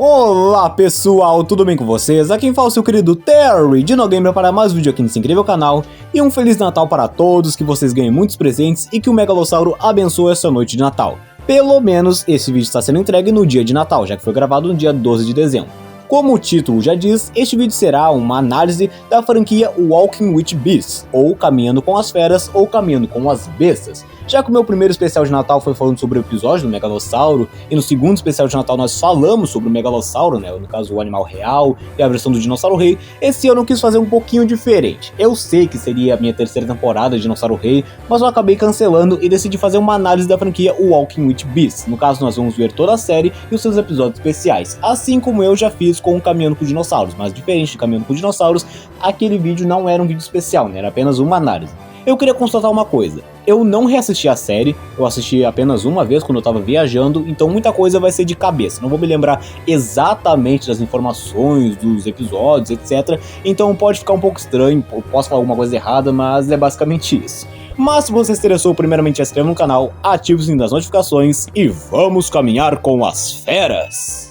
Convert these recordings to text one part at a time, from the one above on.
Olá pessoal, tudo bem com vocês? Aqui quem fala é o seu querido Terry de NoGamer para mais um vídeo aqui nesse incrível canal. E um Feliz Natal para todos, que vocês ganhem muitos presentes e que o Megalossauro abençoe essa noite de Natal. Pelo menos esse vídeo está sendo entregue no dia de Natal, já que foi gravado no dia 12 de dezembro. Como o título já diz, este vídeo será uma análise da franquia Walking with Beasts, ou Caminhando com as Feras, ou Caminhando com as Bestas. Já que o meu primeiro especial de Natal foi falando sobre o episódio do Megalossauro, e no segundo especial de Natal nós falamos sobre o Megalossauro, né, no caso o animal real e a versão do Dinossauro Rei, esse ano eu quis fazer um pouquinho diferente. Eu sei que seria a minha terceira temporada de Dinossauro Rei, mas eu acabei cancelando e decidi fazer uma análise da franquia Walking with Beasts. No caso nós vamos ver toda a série e os seus episódios especiais, assim como eu já fiz com o Caminhando com Dinossauros, mas diferente de Caminhando com Dinossauros, aquele vídeo não era um vídeo especial, né, era apenas uma análise. Eu queria constatar uma coisa, eu não reassisti a série, eu assisti apenas uma vez quando eu tava viajando, então muita coisa vai ser de cabeça, não vou me lembrar exatamente das informações, dos episódios, etc. Então pode ficar um pouco estranho, eu posso falar alguma coisa errada, mas é basicamente isso. Mas se você se interessou, primeiramente se inscreva no canal, ative o sininho das notificações e vamos caminhar com as feras!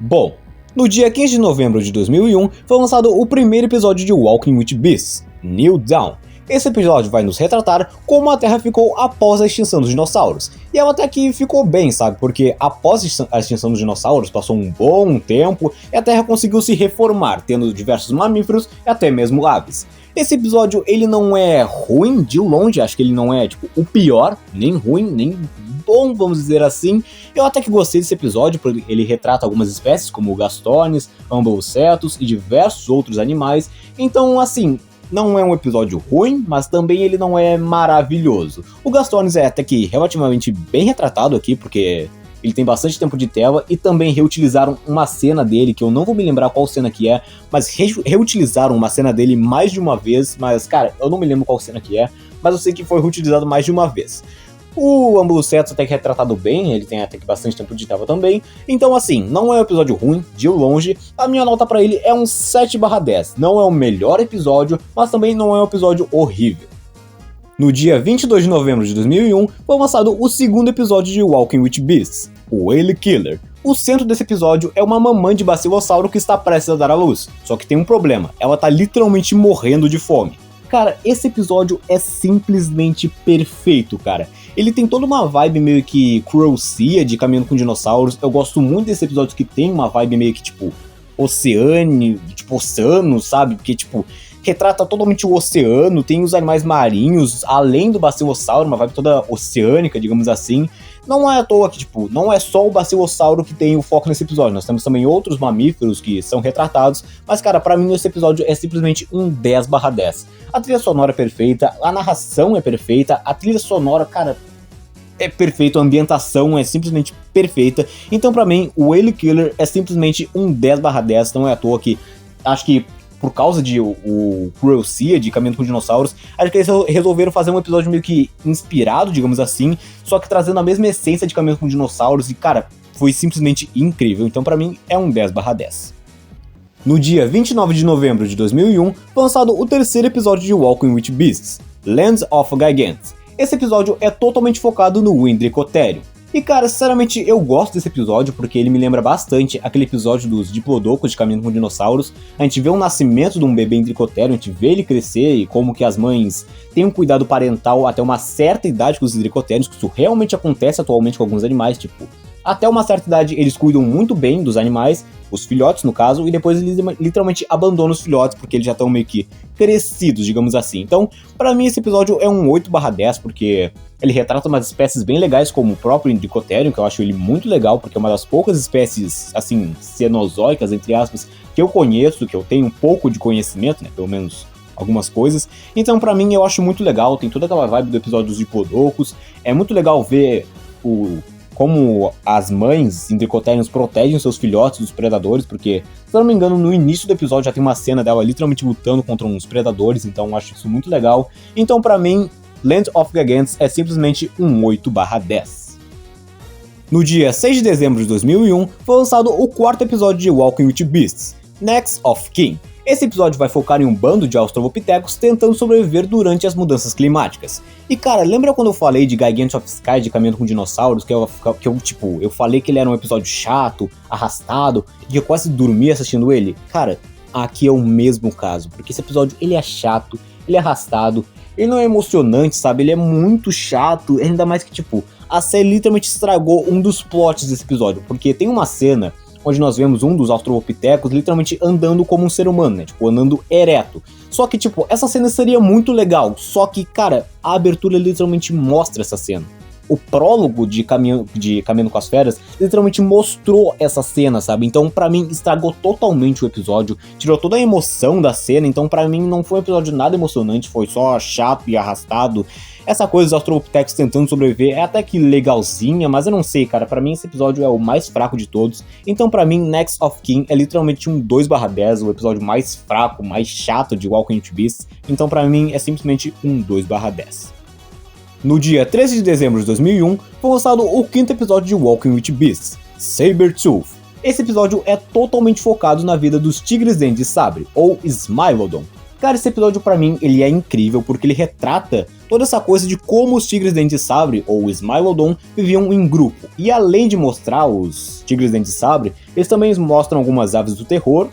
Bom, no dia 15 de novembro de 2001 foi lançado o primeiro episódio de Walking with Beasts, New Dawn. Esse episódio vai nos retratar como a Terra ficou após a extinção dos dinossauros. E ela até que ficou bem, sabe? Porque após a extinção dos dinossauros passou um bom tempo e a Terra conseguiu se reformar, tendo diversos mamíferos e até mesmo aves. Esse episódio ele não é ruim de longe, acho que ele não é tipo o pior, nem ruim, nem bom, vamos dizer assim. Eu até que gostei desse episódio, porque ele retrata algumas espécies como gastones, ambulocetos e diversos outros animais. Então, assim, não é um episódio ruim, mas também ele não é maravilhoso. O Gastones é até que relativamente bem retratado aqui, porque ele tem bastante tempo de tela, e também reutilizaram uma cena dele, que eu não vou me lembrar qual cena que é, mas reutilizaram uma cena dele mais de uma vez, mas cara, eu não me lembro qual cena que é, mas eu sei que foi reutilizado mais de uma vez. O Ambulocetus até que é retratado bem, ele tem até que bastante tempo de tela também, então assim, não é um episódio ruim, de longe, a minha nota pra ele é um 7/10, não é o melhor episódio, mas também não é um episódio horrível. No dia 22 de novembro de 2001, foi lançado o segundo episódio de Walking with Beasts, o Whale Killer. O centro desse episódio é uma mamãe de bacilossauro que está prestes a dar à luz, só que tem um problema, ela tá literalmente morrendo de fome. Cara, esse episódio é simplesmente perfeito, cara. Ele tem toda uma vibe meio que Cruel Sea, de Caminhando com Dinossauros. Eu gosto muito desse episódio que tem uma vibe meio que, tipo, oceano, sabe? Porque, tipo, retrata totalmente o oceano, tem os animais marinhos, além do bacilossauro, uma vibe toda oceânica, digamos assim. Não é à toa que, tipo, não é só o bacilossauro que tem o foco nesse episódio, nós temos também outros mamíferos que são retratados, mas, cara, pra mim esse episódio é simplesmente um 10/10. A trilha sonora é perfeita, a narração é perfeita, a trilha sonora, cara, é perfeita, a ambientação é simplesmente perfeita, então pra mim o Whale Killer é simplesmente um 10/10, não é à toa que, acho que por causa de o Cruel Sea, de Caminhando com Dinossauros, acho que eles resolveram fazer um episódio meio que inspirado, digamos assim, só que trazendo a mesma essência de Caminhando com Dinossauros, e cara, foi simplesmente incrível, então pra mim é um 10/10. No dia 29 de novembro de 2001, foi lançado o terceiro episódio de Walking with Beasts, Lands of Gigantes. Esse episódio é totalmente focado no Indricotério. E cara, sinceramente eu gosto desse episódio porque ele me lembra bastante aquele episódio dos Diplodocus de Caminhando com Dinossauros. A gente vê o nascimento de um bebê Indricotério, a gente vê ele crescer e como que as mães têm um cuidado parental até uma certa idade com os Indricotérios, que isso realmente acontece atualmente com alguns animais, tipo Até uma certa idade eles cuidam muito bem dos animais, os filhotes no caso, e depois eles literalmente abandonam os filhotes porque eles já estão meio que crescidos, digamos assim. Então, pra mim esse episódio é um 8/10 porque ele retrata umas espécies bem legais como o próprio Indricotherium, que eu acho ele muito legal porque é uma das poucas espécies, assim, cenozoicas, entre aspas, que eu conheço, que eu tenho um pouco de conhecimento, né, pelo menos algumas coisas. Então, pra mim, eu acho muito legal, tem toda aquela vibe do episódio dos Diplodocus. É muito legal ver como as mães Indricotheriums protegem seus filhotes dos predadores, porque, se eu não me engano, no início do episódio já tem uma cena dela literalmente lutando contra uns predadores, então eu acho isso muito legal. Então, pra mim, Land of Gigantes é simplesmente um 8/10. No dia 6 de dezembro de 2001, foi lançado o quarto episódio de Walking with Beasts, Next of Kin. Esse episódio vai focar em um bando de australopithecus tentando sobreviver durante as mudanças climáticas. E cara, lembra quando eu falei de Gigantes of Sky, de Caminhando com Dinossauros, que eu falei que ele era um episódio chato, arrastado, e que eu quase dormi assistindo ele? Cara, aqui é o mesmo caso, porque esse episódio ele é chato, ele é arrastado, ele não é emocionante, sabe? Ele é muito chato, ainda mais que a série literalmente estragou um dos plots desse episódio, porque tem uma cena onde nós vemos um dos australopithecus literalmente andando como um ser humano, né? Andando ereto. Só que, essa cena seria muito legal, só que, cara, a abertura literalmente mostra essa cena. O prólogo de Caminhando com as Feras literalmente mostrou essa cena, sabe? Então, pra mim, estragou totalmente o episódio, tirou toda a emoção da cena, então pra mim não foi um episódio nada emocionante, foi só chato e arrastado. Essa coisa dos australopithecus tentando sobreviver é até que legalzinha, mas eu não sei, cara, pra mim esse episódio é o mais fraco de todos. Então pra mim, Next of Kin é literalmente um 2/10, o episódio mais fraco, mais chato de Walking with Beasts. Então pra mim é simplesmente um 2/10. No dia 13 de dezembro de 2001, foi lançado o quinto episódio de Walking with Beasts, Sabertooth. Esse episódio é totalmente focado na vida dos Tigres Dentes de Sabre, ou Smilodon. Cara, esse episódio pra mim ele é incrível porque ele retrata toda essa coisa de como os Tigres Dentes de Sabre, ou Smilodon, viviam em grupo. E além de mostrar os Tigres Dentes de Sabre, eles também mostram algumas aves do terror,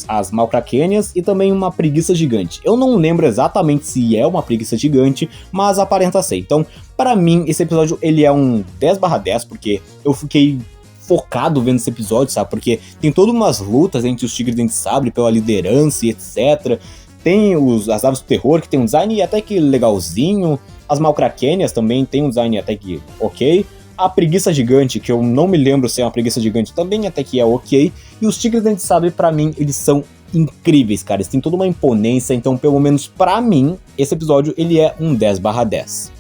as malcraquênias e também uma preguiça gigante. Eu não lembro exatamente se é uma preguiça gigante, mas aparenta ser. Então, para mim, esse episódio ele é um 10/10 porque eu fiquei focado vendo esse episódio, sabe? Porque tem todas umas lutas entre os Tigres Dentes de Sabre pela liderança e etc. Tem as aves do terror, que tem um design até que legalzinho. As malcraquênias também tem um design até que ok. A preguiça gigante, que eu não me lembro se é uma preguiça gigante, também até que é ok. E os Tigres Dentes de Sabre, pra mim, eles são incríveis, cara. Eles têm toda uma imponência, então, pelo menos pra mim, esse episódio ele é um 10/10.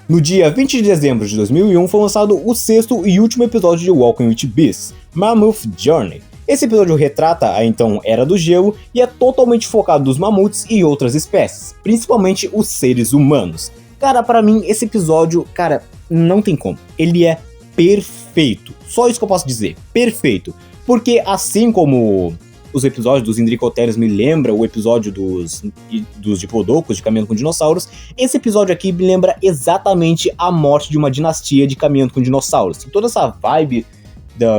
No dia 20 de dezembro de 2001, foi lançado o sexto e último episódio de Walking with Beasts, Mammoth Journey. Esse episódio retrata a então Era do Gelo e é totalmente focado nos mamutes e outras espécies, principalmente os seres humanos. Cara, pra mim, esse episódio, cara, não tem como. Ele é perfeito. Só isso que eu posso dizer. Perfeito. Porque assim como os episódios dos Indricotheriums me lembram o episódio dos Diplodocus, de Caminhando com Dinossauros, esse episódio aqui me lembra exatamente a morte de uma dinastia de Caminhando com Dinossauros. Tem toda essa vibe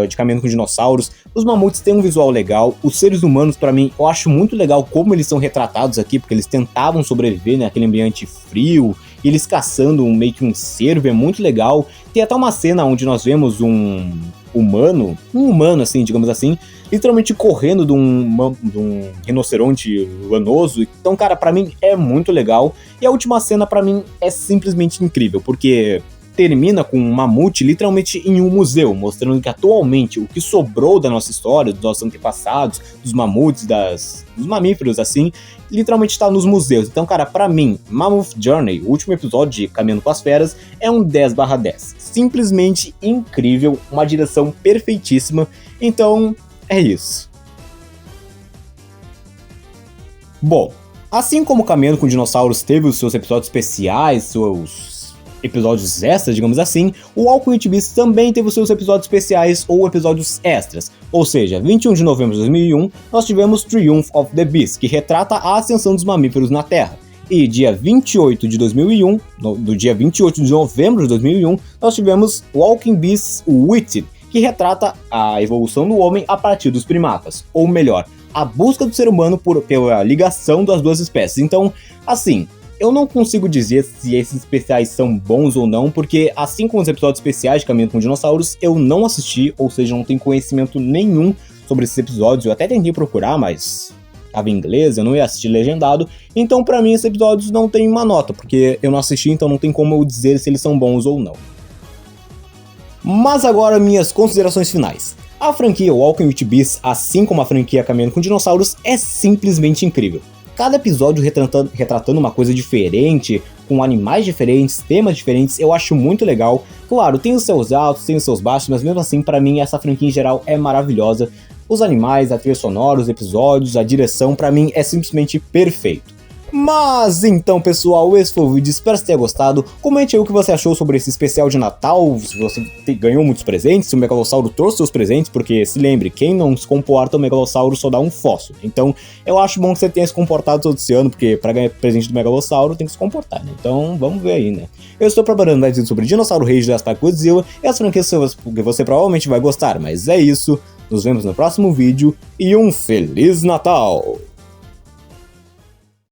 de Caminhando com Dinossauros. Os mamutes têm um visual legal. Os seres humanos, pra mim, eu acho muito legal como eles são retratados aqui, porque eles tentavam sobreviver naquele ambiente frio, e eles caçando meio que um cervo, é muito legal. Tem até uma cena onde nós vemos um humano assim, digamos assim, literalmente correndo de um rinoceronte lanoso. Então, cara, pra mim é muito legal. E a última cena, pra mim, é simplesmente incrível, porque termina com um mamute literalmente em um museu, mostrando que atualmente o que sobrou da nossa história, dos nossos antepassados, dos mamutes, dos mamíferos, assim, literalmente está nos museus. Então, cara, pra mim, Mammoth Journey, o último episódio de Caminhando com as Feras, é um 10/10. Simplesmente incrível, uma direção perfeitíssima. Então, é isso. Bom, assim como Caminhando com Dinossauros teve os seus episódios especiais, seus episódios extras, digamos assim, o Walking with Beasts também teve os seus episódios especiais ou episódios extras. Ou seja, 21 de novembro de 2001, nós tivemos Triumph of the Beast, que retrata a ascensão dos mamíferos na Terra. E dia 28 de 2001, do dia 28 de novembro de 2001, nós tivemos Walking Beasts Within, que retrata a evolução do homem a partir dos primatas. Ou melhor, a busca do ser humano pela ligação das duas espécies. Então, assim, eu não consigo dizer se esses especiais são bons ou não, porque assim como os episódios especiais de Caminhando com Dinossauros, eu não assisti, ou seja, não tenho conhecimento nenhum sobre esses episódios. Eu até tentei procurar, mas tava em inglês, eu não ia assistir legendado, então pra mim esses episódios não tem uma nota, porque eu não assisti, então não tem como eu dizer se eles são bons ou não. Mas agora minhas considerações finais. A franquia Walking with Beasts, assim como a franquia Caminhando com Dinossauros, é simplesmente incrível. Cada episódio retratando uma coisa diferente, com animais diferentes, temas diferentes, eu acho muito legal. Claro, tem os seus altos, tem os seus baixos, mas mesmo assim, pra mim, essa franquia em geral é maravilhosa. Os animais, a trilha sonora, os episódios, a direção, pra mim, é simplesmente perfeito. Mas então, pessoal, esse foi o vídeo, espero que você tenha gostado. Comente aí o que você achou sobre esse especial de Natal, se você ganhou muitos presentes, se o Megalossauro trouxe seus presentes, porque se lembre, quem não se comporta, o Megalossauro só dá um fóssil. Então, eu acho bom que você tenha se comportado todo esse ano, porque pra ganhar presente do Megalossauro tem que se comportar, né? Então, vamos ver aí, né? Eu estou preparando mais vídeos sobre Dinossauro Rei, Jurassic Park, Godzilla, e essa franquia que você provavelmente vai gostar, mas é isso. Nos vemos no próximo vídeo e um Feliz Natal!